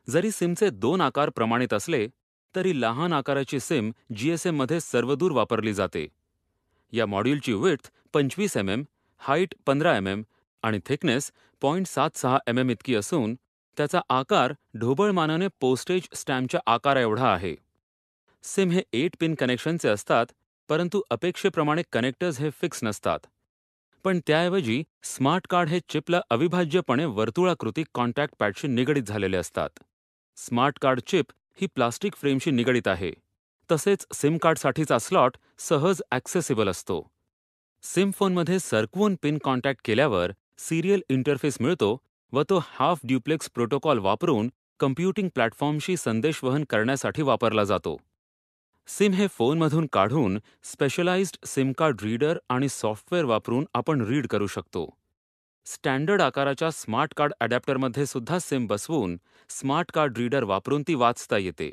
जरी सिमचे 2 आकार प्रमाणित असले तरी लहान आकाराची सिम जीएसएममध्ये सर्वदूर वापरली जाते. या मॉड्यूलची विड्थ 25 हाईट 15 आणि थिकनेस 0.76 इतकी असून त्याचा आकार ढोबळमानाने पोस्टेज स्टॅम्पच्या आकाराएवढा आहे. सिम हे 8 पिन कनेक्शनचे असतात, परंतु अपेक्षेप्रमाणे कनेक्टर्स हे फिक्स नसतात. पण त्याऐवजी स्मार्ट कार्ड हे चिपला अविभाज्यपणे वर्तुळाकृती कॉन्टॅक्ट पॅडशी निगडीत झालेले असतात. स्मार्ट कार्ड चिप ही प्लास्टिक फ्रेमशी निगडीत आहे. तसेच सिम कार्डसाठीचा स्लॉट सहज ॲक्सेसिबल असतो. सिम फोनमध्ये सरकवून पिन कॉन्टॅक्ट केल्यावर सिरियल इंटरफेस मिळतो व तो हाफ ड्युप्लेक्स प्रोटोकॉल वापरून कम्प्युटिंग प्लॅटफॉर्मशी संदेशवहन करण्यासाठी वापरला जातो. सिम हे फोनमधून काढून स्पेशलाइज्ड सिम कार्ड रीडर आणि सॉफ्टवेअर वापरून आपण रीड करू शकतो. स्टँडर्ड आकाराच्या स्मार्ट कार्ड अडॅप्टरमध्ये सुद्धा सिम बसवून स्मार्ट कार्ड रीडर वापरून ती वाचता येते.